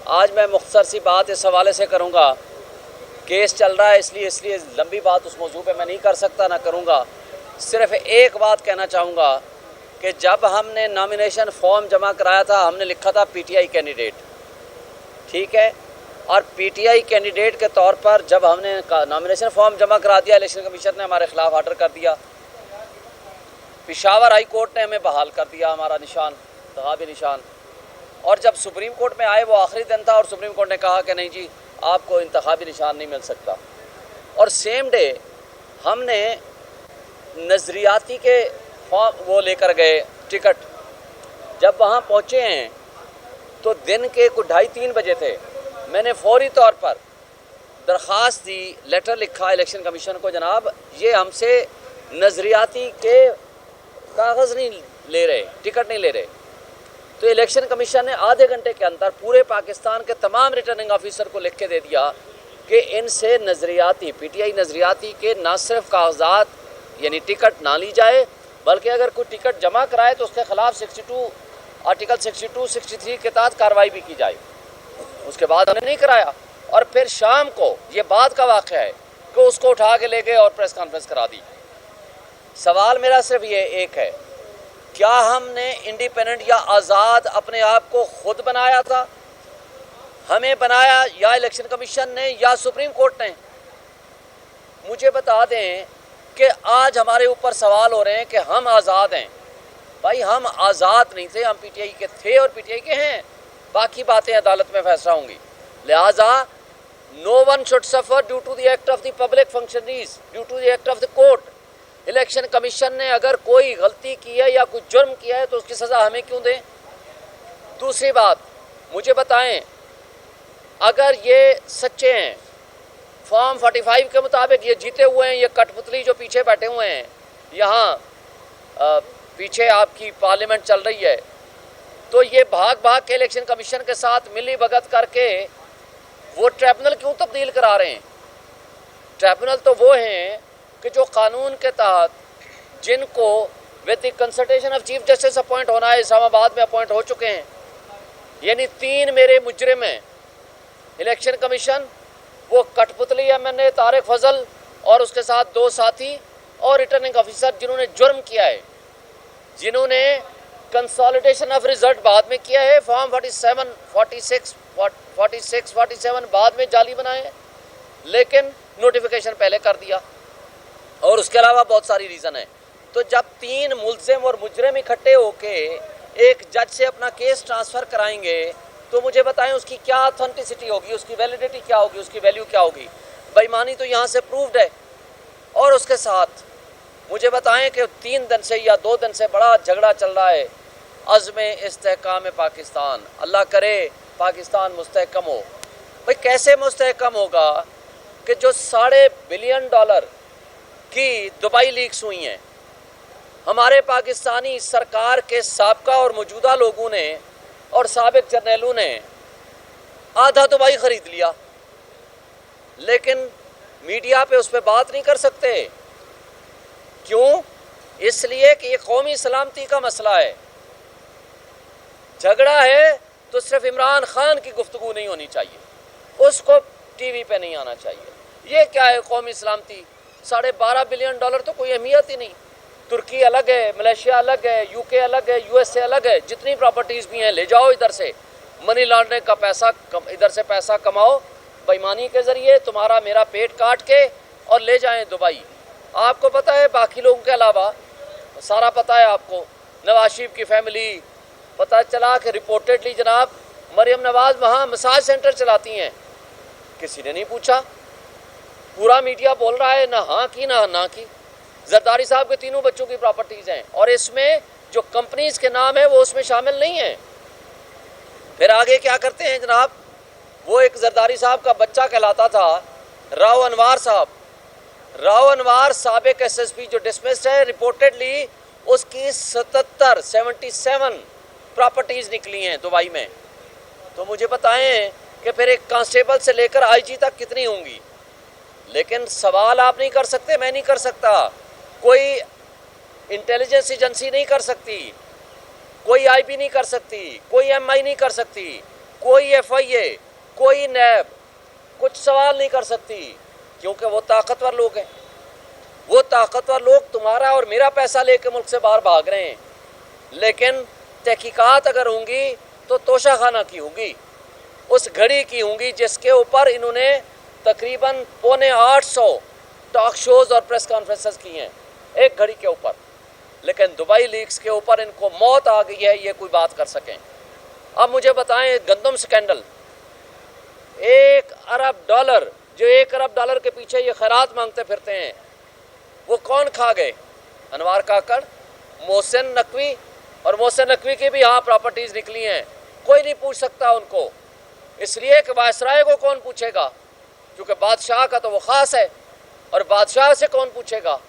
आज मैं मुख्तसर सी बात इस हवाले से करूँगा। केस चल रहा है इसलिए लंबी बात उस मौजू पे मैं नहीं कर सकता, ना करूँगा। सिर्फ एक बात कहना चाहूँगा कि जब हमने नॉमिनेशन फॉर्म जमा कराया था, हमने लिखा था पीटीआई कैंडिडेट, ठीक है। और पीटीआई कैंडिडेट के तौर पर जब हमने नॉमिनेशन फॉर्म जमा करा दिया, इलेक्शन कमीशन ने हमारे खिलाफ ऑर्डर कर दिया। पेशावर हाई कोर्ट ने हमें बहाल कर दिया, हमारा निशान, इंतखाबी निशान। और जब सुप्रीम कोर्ट में आए, वो आखिरी दिन था और सुप्रीम कोर्ट ने कहा कि नहीं जी, आपको इंतखाबी निशान नहीं मिल सकता। और सेम डे हमने नज़रियाती के फॉर्म वो लेकर गए टिकट। जब वहाँ पहुँचे हैं तो दिन के कुछ 2:30-3 बजे थे। मैंने फौरी तौर पर दरख्वास्त दी, लेटर लिखा इलेक्शन कमीशन को, जनाब ये हमसे नज़रियाती के कागज़ नहीं ले रहे, टिकट नहीं ले रहे। तो इलेक्शन कमीशन ने आधे घंटे के अंदर पूरे पाकिस्तान के तमाम रिटर्निंग ऑफिसर को लिख के दे दिया कि इनसे नज़रियाती, पीटीआई नज़रियाती के ना सिर्फ कागजात यानी टिकट ना ली जाए, बल्कि अगर कोई टिकट जमा कराए तो उसके खिलाफ आर्टिकल 62-63 के तहत कार्रवाई भी की जाए। उसके बाद हमने नहीं कराया। और फिर शाम को, ये बाद का वाक़या है, कि उसको उठा के ले गए और प्रेस कॉन्फ्रेंस करा दी। सवाल मेरा सिर्फ ये एक है, क्या हमने इंडिपेंडेंट या आज़ाद अपने आप को खुद बनाया था? हमें बनाया या इलेक्शन कमीशन ने या सुप्रीम कोर्ट ने? मुझे बता दें कि आज हमारे ऊपर सवाल हो रहे हैं कि हम आज़ाद हैं। भाई हम आज़ाद नहीं थे, हम पीटीआई के थे और पीटीआई के हैं। बाकी बातें अदालत में फैसला होंगी। लिहाजा no one should suffer due to the act of the public functionaries, due to the act of the court. Election commission ने अगर कोई गलती की है या कोई जुर्म किया है तो उसकी सज़ा हमें क्यों दें? दूसरी बात, मुझे बताएं, अगर ये सच्चे हैं, फॉर्म 45 के मुताबिक ये जीते हुए हैं, ये कठपुतली जो पीछे बैठे हुए हैं, यहाँ पीछे आपकी पार्लियामेंट चल रही है, तो ये भाग भाग के इलेक्शन कमीशन के साथ मिली भगत करके वो ट्रिब्यूनल क्यों तब्दील करा रहे हैं? ट्रिब्यूनल तो वो हैं कि जो कानून के तहत जिनको with the consultation of chief justice appoint होना है, इस्लामाबाद में अपॉइंट हो चुके हैं। यानी 3 मेरे मुजरिम हैं। इलेक्शन कमीशन, वो कठपुतली एमएनए तारिक फजल और उसके साथ 2 साथी और रिटर्निंग ऑफिसर जिन्होंने जुर्म किया है, जिन्होंने कंसोलिडेशन ऑफ रिजल्ट बाद में किया है, फॉर्म 47 बाद में जाली बनाए, लेकिन नोटिफिकेशन पहले कर दिया। और उसके अलावा बहुत सारी रीज़न है। तो जब 3 मुल्ज़िम और मुजरिम इकट्ठे होके एक जज से अपना केस ट्रांसफ़र कराएंगे तो मुझे बताएं उसकी क्या ऑथेंटिसिटी होगी, उसकी वैलिडिटी क्या होगी, उसकी वैल्यू क्या होगी? बेईमानी तो यहाँ से प्रूव्ड है। और उसके साथ मुझे बताएं कि 3 दिन से या 2 दिन से बड़ा झगड़ा चल रहा है अज़्म इस्तेहकाम पाकिस्तान। अल्लाह करे पाकिस्तान मुस्तहकम हो। भाई कैसे मुस्तहकम होगा कि जो $5.5 बिलियन की दुबई लीक्स हुई हैं, हमारे पाकिस्तानी सरकार के साबका और मौजूदा लोगों ने और साबिक जर्नैलों ने आधा दुबई ख़रीद लिया, लेकिन मीडिया पे उस पर बात नहीं कर सकते। क्यों? इसलिए कि ये कौमी सलामती का मसला है। झगड़ा है तो सिर्फ इमरान खान की गुफ्तगू नहीं होनी चाहिए, उसको टीवी पे नहीं आना चाहिए। ये क्या है कौमी सलामती? $12.5 बिलियन तो कोई अहमियत ही नहीं। तुर्की अलग है, मलेशिया अलग है, यूके अलग है, यूएसए अलग है, जितनी प्रॉपर्टीज़ भी हैं ले जाओ इधर से, मनी लॉन्ड्रिंग का पैसा इधर से पैसा कमाओ बेईमानी के ज़रिए, तुम्हारा मेरा पेट काट के, और ले जाएं दुबई। आपको पता है, बाकी लोगों के अलावा सारा पता है आपको। नवाज शरीफ की फैमिली, पता चला कि रिपोर्टेडली जनाब मरियम नवाज़ वहाँ मसाज सेंटर चलाती हैं, किसी ने नहीं पूछा। पूरा मीडिया बोल रहा है ना हाँ की ना की। जरदारी साहब के 3 बच्चों की प्रॉपर्टीज़ हैं और इसमें जो कंपनीज़ के नाम है वो उसमें शामिल नहीं है। फिर आगे क्या करते हैं जनाब, वो एक जरदारी साहब का बच्चा कहलाता था राव अनवार साहब। राव अनवार साबिक SSP जो डिसमिस्ड है, रिपोर्टेडली उसकी 77 प्रॉपर्टीज़ निकली हैं दुबई में। तो मुझे बताएं कि फिर एक कांस्टेबल से लेकर IG तक कितनी होंगी? लेकिन सवाल आप नहीं कर सकते, मैं नहीं कर सकता, कोई इंटेलिजेंस एजेंसी नहीं कर सकती, कोई IB नहीं कर सकती, कोई MI नहीं कर सकती। कोई FIA, कोई नैब कुछ सवाल नहीं कर सकती, क्योंकि वो ताकतवर लोग हैं। वो ताकतवर लोग तुम्हारा और मेरा पैसा लेकर मुल्क से बाहर भाग रहे हैं, लेकिन तहकीकात अगर होंगी तो तोशाखाना की होंगी, उस घड़ी की होंगी जिसके ऊपर इन्होंने तकरीबन 750 टॉक शोज़ और प्रेस कॉन्फ्रेंसेस की हैं एक घड़ी के ऊपर। लेकिन दुबई लीक्स के ऊपर इनको मौत आ गई है ये कोई बात कर सकें। अब मुझे बताएं, गंदम स्कैंडल, $1 अरब, जो $1 अरब के पीछे ये खैरात मांगते फिरते हैं, वो कौन खा गए? अनवार काकड़, मोहसिन नकवी, और मोहसिन नकवी की भी यहाँ प्रॉपर्टीज़ निकली हैं। कोई नहीं पूछ सकता उनको, इसलिए कि वायसराय को कौन पूछेगा, क्योंकि बादशाह का तो वो ख़ास है, और बादशाह से कौन पूछेगा?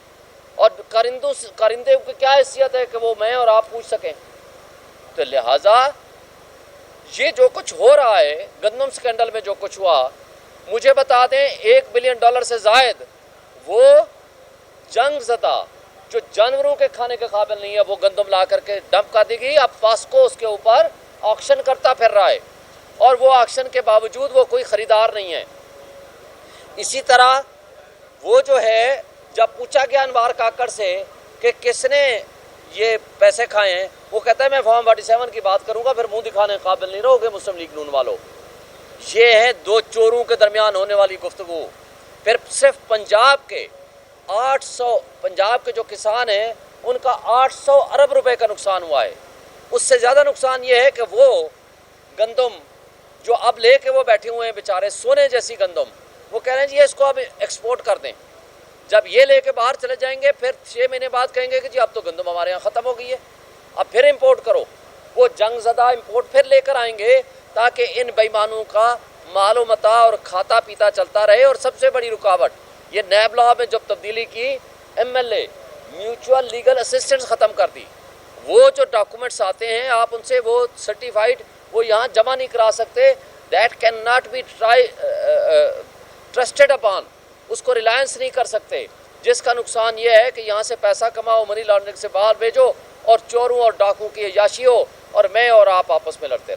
और परिंदे की क्या हैसियत है कि वो मैं और आप पूछ सकें? तो लिहाजा ये जो कुछ हो रहा है, गंदम स्कैंडल में जो कुछ हुआ, मुझे बता दें $1 बिलियन से ज़ायद वो जंग ज़दा जो जानवरों के खाने के काबिल नहीं है, वो गंदम ला करके डंप कर दी गई। अब फास्को उसके ऊपर ऑक्शन करता फिर रहा है, और वो ऑक्शन के बावजूद वो कोई ख़रीदार नहीं है। इसी तरह वो जो है, जब पूछा गया अनवार काकड़ से कि किसने ये पैसे खाए हैं, वो कहता है मैं फॉर्म 47 की बात करूंगा, फिर मुंह दिखाने के काबिल नहीं रहोगे मुस्लिम लीग नून वालों। ये है दो चोरों के दरमियान होने वाली गुफ्तगू। फिर सिर्फ पंजाब के जो किसान हैं उनका 800 अरब रुपए का नुकसान हुआ है। उससे ज़्यादा नुकसान ये है कि वो गंदम जो अब ले के वो बैठे हुए हैं बेचारे, सोने जैसी गंदम, वो कह रहे हैं जी इसको अब एक्सपोर्ट कर दें। जब ये लेके बाहर चले जाएंगे फिर 6 महीने बाद कहेंगे कि जी अब तो गंदम हमारे यहाँ ख़त्म हो गई है, अब फिर इंपोर्ट करो। वो जंगज़दा इंपोर्ट फिर लेकर आएंगे ताकि इन बेईमानों का मालो मता और खाता पीता चलता रहे। और सबसे बड़ी रुकावट ये नैब लॉ में जब तब्दीली की, MLA म्यूचुअल लीगल असिस्टेंस ख़त्म कर दी। वो जो डॉक्यूमेंट्स आते हैं आप उनसे वो सर्टिफाइड वो यहाँ जमा नहीं करा सकते। That can not be trusted upon, उसको रिलायंस नहीं कर सकते। जिसका नुकसान ये है कि यहाँ से पैसा कमाओ, मनी लॉन्ड्रिंग से बाहर भेजो, और चोरों और डाकुओं की अय्याशी हो, और मैं और आप आपस में लड़ते रहें।